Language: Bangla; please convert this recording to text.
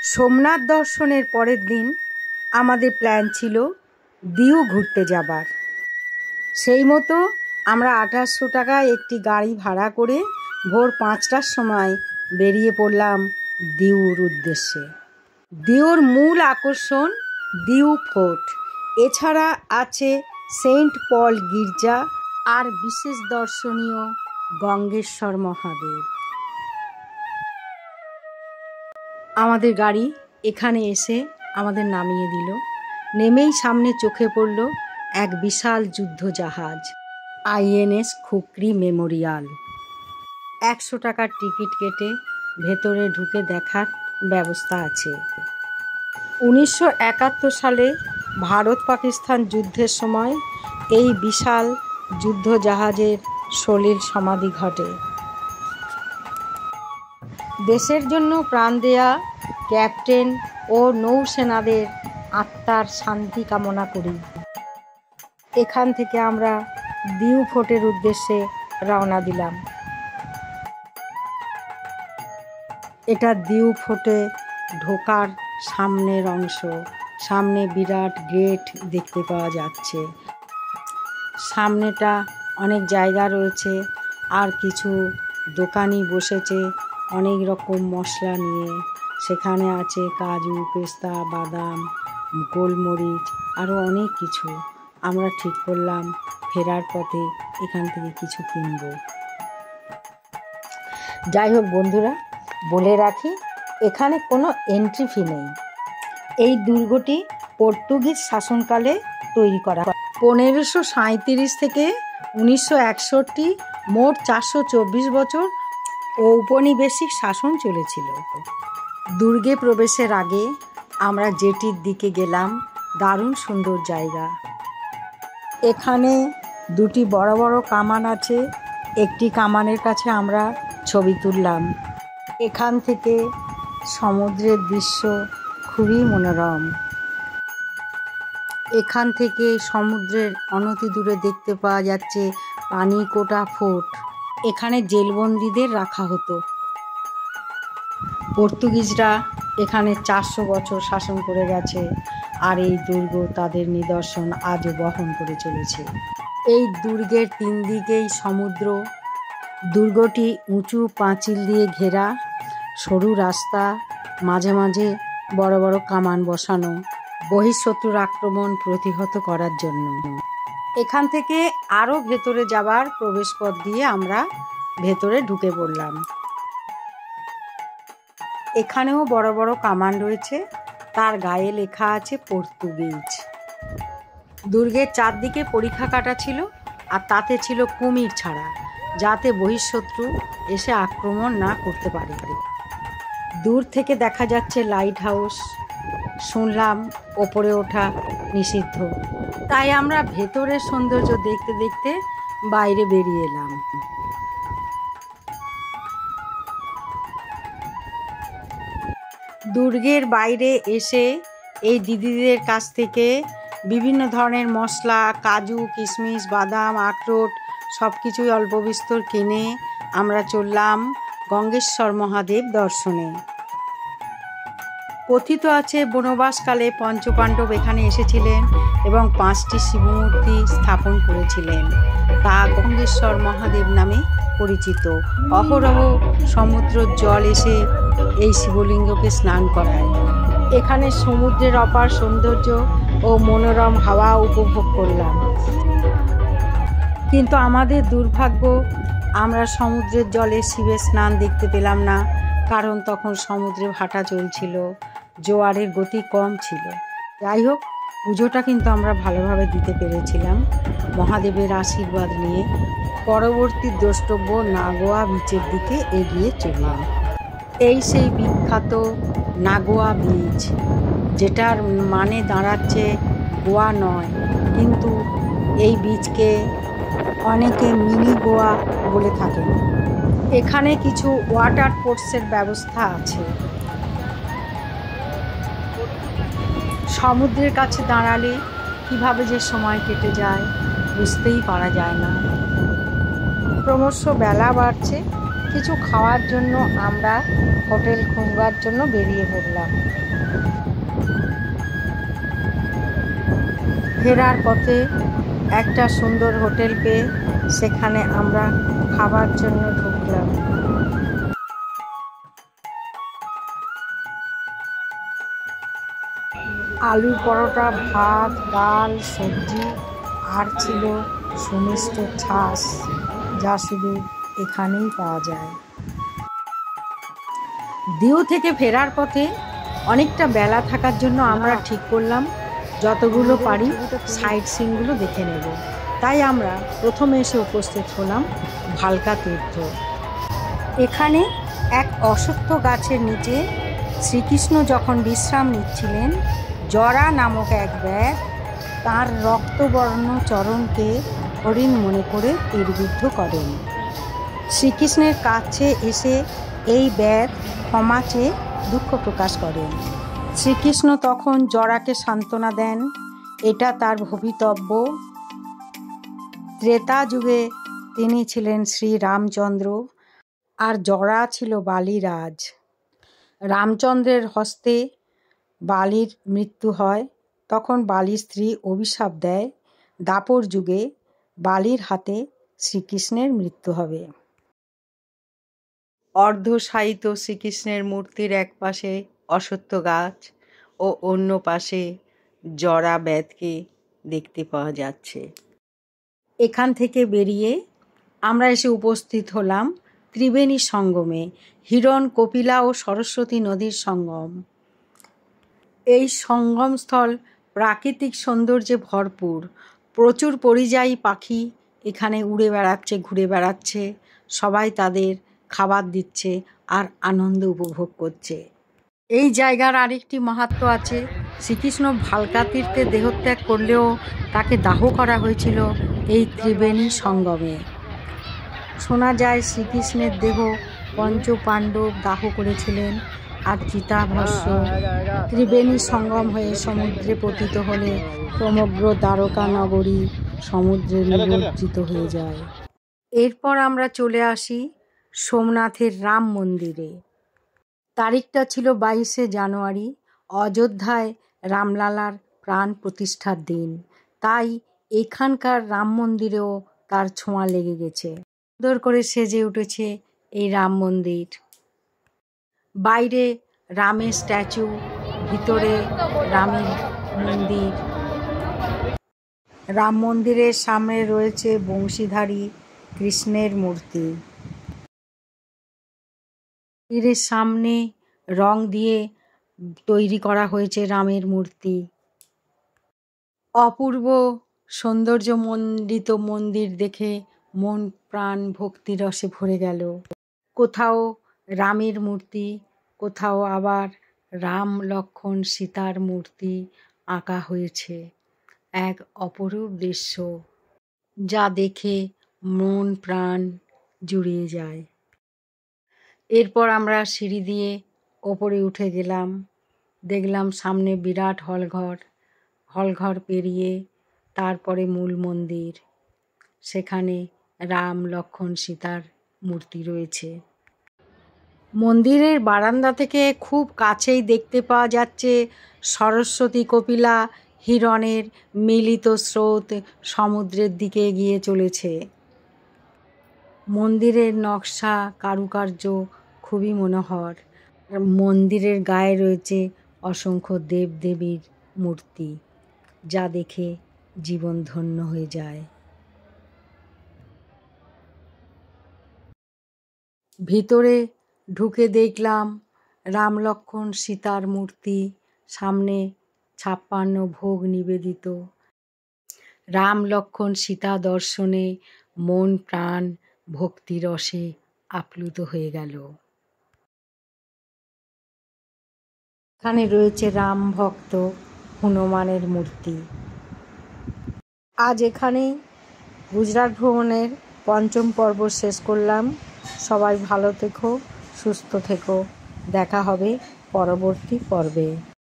সোমনাথ দর্শনের পরের দিন আমাদের প্ল্যান ছিল দিউ ঘুরতে যাবার। সেই মতো আমরা 2800 টাকায় একটি গাড়ি ভাড়া করে ভোর 5টার সময় বেরিয়ে পড়লাম দিউর উদ্দেশ্যে। দিউর মূল আকর্ষণ দিউ ফোর্ট, এছাড়া আছে সেন্ট পল গির্জা আর বিশেষ দর্শনীয় গঙ্গেশ্বর মহাদেব। আমাদের গাড়ি এখানে এসে আমাদের নামিয়ে দিল। নেমেই সামনে চোখে পড়ল এক বিশাল যুদ্ধ জাহাজ, INS খুকরি মেমোরিয়াল। 100 টাকার টিকিট কেটে ভেতরে ঢুকে দেখার ব্যবস্থা আছে। 1971 সালে ভারত পাকিস্তান যুদ্ধের সময় এই বিশাল যুদ্ধ জাহাজের সলিল সমাধি ঘটে। দেশের জন্য প্রাণ দেয়া ক্যাপ্টেন ও নৌসেনাদের আত্মার শান্তি কামনা করি। এখান থেকে আমরা দিউ ফোর্টের উদ্দেশ্যে রওনা দিলাম। এটা দিউ ফোর্টে ঢোকার সামনের অংশ। সামনে বিরাট গেট দেখতে পাওয়া যাচ্ছে। সামনেটা অনেক জায়গা রয়েছে, আর কিছু দোকানি বসেছে অনেক রকম মশলা নিয়ে। সেখানে আছে কাজু, পেস্তা, বাদাম, গোলমরিচ, আরও অনেক কিছু। আমরা ঠিক করলাম ফেরার পথে এখান থেকে কিছু কিনব। যাই হোক বন্ধুরা, বলে রাখি এখানে কোনো এন্ট্রি ফি নেই। এই দুর্গটি পর্তুগিজ শাসনকালে তৈরি করা হয়। 1537 থেকে 1961 মোট 424 বছর ঔপনিবেশিক শাসন চলেছিল। দুর্গে প্রবেশের আগে আমরা জেটির দিকে গেলাম। দারুণ সুন্দর জায়গা। এখানে দুটি বড় বড় কামান আছে। একটি কামানের কাছে আমরা ছবি তুললাম। এখান থেকে সমুদ্রের দৃশ্য খুবই মনোরম। এখান থেকে সমুদ্রের অনতি দূরে দেখতে পাওয়া যাচ্ছে পানিকোটা ফোর্ট। এখানে জেলবন্দীদের রাখা হতো। পর্তুগিজরা এখানে 400 বছর শাসন করে গেছে, আর এই দুর্গ তাদের নিদর্শন আজও বহন করে চলেছে। এই দুর্গের 3 দিকেই সমুদ্র। দুর্গটি উঁচু পাঁচিল দিয়ে ঘেরা, সরু রাস্তা, মাঝে মাঝে বড় বড় কামান বসানো, বহিঃশত্রুর আক্রমণ প্রতিহত করার জন্য। এখান থেকে আরও ভেতরে যাবার প্রবেশপথ দিয়ে আমরা ভেতরে ঢুকে পড়লাম। এখানেও বড় বড় কামান রয়েছে, তার গায়ে লেখা আছে পর্তুগিজ। দুর্গের চারদিকে পরিখা কাটা ছিল, আর তাতে ছিল কুমির ছাড়া, যাতে বহিঃশত্রু এসে আক্রমণ না করতে পারে। দূর থেকে দেখা যাচ্ছে লাইট হাউস। শুনলাম ওপরে ওঠা নিষিদ্ধ, তাই আমরা ভেতরের সৌন্দর্য দেখতে দেখতে বাইরে বেরিয়ে এলাম। দুর্গের বাইরে এসে এই দিদিদের কাছ থেকে বিভিন্ন ধরনের মশলা, কাজু, কিশমিশ, বাদাম, আখরোট সব কিছুই অল্প বিস্তর কিনে আমরা চললাম গঙ্গেশ্বর মহাদেব দর্শনে। কথিত আছে বনবাসকালে পঞ্চপাণ্ডব এখানে এসেছিলেন এবং 5টি শিবমূর্তি স্থাপন করেছিলেন। তা গঙ্গেশ্বর মহাদেব নামে পরিচিত। অহরহ সমুদ্রের জল এসে এই শিবলিঙ্গকে স্নান করায়। এখানে সমুদ্রের অপার সৌন্দর্য ও মনোরম হাওয়া উপভোগ করলাম। কিন্তু আমাদের দুর্ভাগ্য, আমরা সমুদ্রের জলে শিবের স্নান দেখতে পেলাম না, কারণ তখন সমুদ্রে ভাটা চলছিল, জোয়ারের গতি কম ছিল। যাই হোক, পুজোটা কিন্তু আমরা ভালোভাবে দিতে পেরেছিলাম মহাদেবের আশীর্বাদ নিয়ে। পরবর্তী দ্রষ্টব্য নাগোয়া বিচের দিকে এগিয়ে চললাম। এই সেই বিখ্যাত নাগোয়া বিচ, যেটার মানে দাঁড়াচ্ছে গোয়া নয়, কিন্তু এই বিচকে অনেকে মিনি গোয়া বলে থাকেন। এখানে কিছু ওয়াটার স্পোর্টসের ব্যবস্থা আছে। সমুদ্রের কাছে দাঁড়ালে কিভাবে যে সময় কেটে যায় বুঝতেই পারা যায় না। ক্রমশ বেলা বাড়ছে, কিছু খাওয়ার জন্য আমরা হোটেল খুঁজবার জন্য বেরিয়ে পড়লাম। ফেরার পথে একটা সুন্দর হোটেল পেয়ে সেখানে আমরা খাবার জন্য ঢুকলাম। আলুর পরোটা, ভাত, ডাল, সবজি আর ছিল সুমিষ্ট ছাঁচ, যা শুধু এখানেই পাওয়া যায়। দিউ থেকে ফেরার পথে অনেকটা বেলা থাকার জন্য আমরা ঠিক করলাম যতগুলো পারি সাইট সিনগুলো দেখে নেব। তাই আমরা প্রথমে এসে উপস্থিত হলাম ভালকা তীর্থ। এখানে এক অশ্বত্থ গাছের নিচে শ্রীকৃষ্ণ যখন বিশ্রাম নিচ্ছিলেন, জরা নামক এক ব্যাগ তাঁর রক্তবর্ণ চরণকে হরিণ মনে করে তীরবিদ্ধ করেন। শ্রীকৃষ্ণের কাছে এসে এই ব্যাগ ক্ষমা চেয়ে দুঃখ প্রকাশ করেন। শ্রীকৃষ্ণ তখন জরাকে সান্ত্বনা দেন, এটা তার ভবিতব্য। ত্রেতা যুগে তিনি ছিলেন শ্রী রামচন্দ্র আর জরা ছিল বালিরাজ। রামচন্দ্রের হস্তে বালির মৃত্যু হয়, তখন বালির স্ত্রী অভিশাপ দেয় দাপর যুগে বালির হাতে শ্রীকৃষ্ণের মৃত্যু হবে। অর্ধশায়িত শ্রীকৃষ্ণের মূর্তির এক পাশে অশ্বত্থ গাছ ও অন্য পাশে জরা ব্যাধকে দেখতে পাওয়া যাচ্ছে। এখান থেকে বেরিয়ে আমরা এসে উপস্থিত হলাম ত্রিবেণী সঙ্গমে, হিরণ, কপিলা ও সরস্বতী নদীর সঙ্গম। এই সঙ্গমস্থল প্রাকৃতিক সৌন্দর্যে ভরপুর। প্রচুর পরিযায়ী পাখি এখানে উড়ে বেড়াচ্ছে, ঘুরে বেড়াচ্ছে। সবাই তাদের খাবার দিচ্ছে আর আনন্দ উপভোগ করছে। এই জায়গার আরেকটি মাহাত্ম্য আছে। শ্রীকৃষ্ণ ভালকা তীর্থে দেহত্যাগ করলেও তাকে দাহ করা হয়েছিল এই ত্রিবেণী সঙ্গমে। শোনা যায় শ্রীকৃষ্ণের দেহ পঞ্চপাণ্ডব দাহ করেছিলেন আর চিতাভস্ম ত্রিবেণী সঙ্গম হয়ে সমুদ্রে পতিত হলে সমগ্র দ্বারকা নগরী সমুদ্রে নিমজ্জিত হয়ে যায়। এরপর আমরা চলে আসি সোমনাথের রাম মন্দিরে। তারিখটা ছিল 22শে জানুয়ারি, অযোধ্যায় রামলালার প্রাণ প্রতিষ্ঠার দিন। তাই এখানকার রাম মন্দিরেও তার ছোঁয়া লেগে গেছে। সুন্দর করে সেজে উঠেছে এই রাম মন্দির। বাইরে রামের স্ট্যাচু, ভিতরে রামের মন্দির। রাম মন্দিরের সামনে রয়েছে বংশীধারী কৃষ্ণের মূর্তি। মন্দিরের সামনে রং দিয়ে তৈরি করা হয়েছে রামের মূর্তি। অপূর্ব সৌন্দর্যমণ্ডিত মন্দির দেখে মন প্রাণ ভক্তিরসে ভরে গেল। কোথাও রামের মূর্তি, কোথাও আবার রাম, লক্ষ্মণ, সীতার মূর্তি আঁকা হয়েছে। এক অপরূপ দৃশ্য, যা দেখে মন প্রাণ জুড়িয়ে যায়। এরপর আমরা সিঁড়ি দিয়ে ওপরে উঠে গেলাম। দেখলাম সামনে বিরাট হলঘর। হলঘর পেরিয়ে তারপরে মূল মন্দির। সেখানে রাম, লক্ষ্মণ, সীতার মূর্তি রয়েছে। মন্দিরের বারান্দা থেকে খুব কাছেই দেখতে পাওয়া যাচ্ছে সরস্বতী, কপিলা, হিরণের মিলিত স্রোত সমুদ্রের দিকে এগিয়ে চলেছে। মন্দিরের নকশা, কারুকার্য খুবই মনোহর। মন্দিরের গায়ে রয়েছে অসংখ্য দেবদেবীর মূর্তি, যা দেখে জীবন ধন্য হয়ে যায়। ভিতরে ঢুকে দেখলাম রাম, লক্ষ্মণ, সীতার মূর্তি, সামনে 56 ভোগ নিবেদিত। রাম, লক্ষ্মণ, সীতা দর্শনে মন প্রাণ ভক্তিরসে আপ্লুত হয়ে গেল। এখানে রয়েছে রাম ভক্ত হনুমানের মূর্তি। আজ এখানেই গুজরাট ভ্রমণের 5ম পর্ব শেষ করলাম। সবাই ভালো থেকো, সুস্থ থেকো। দেখা হবে পরবর্তী পর্বে।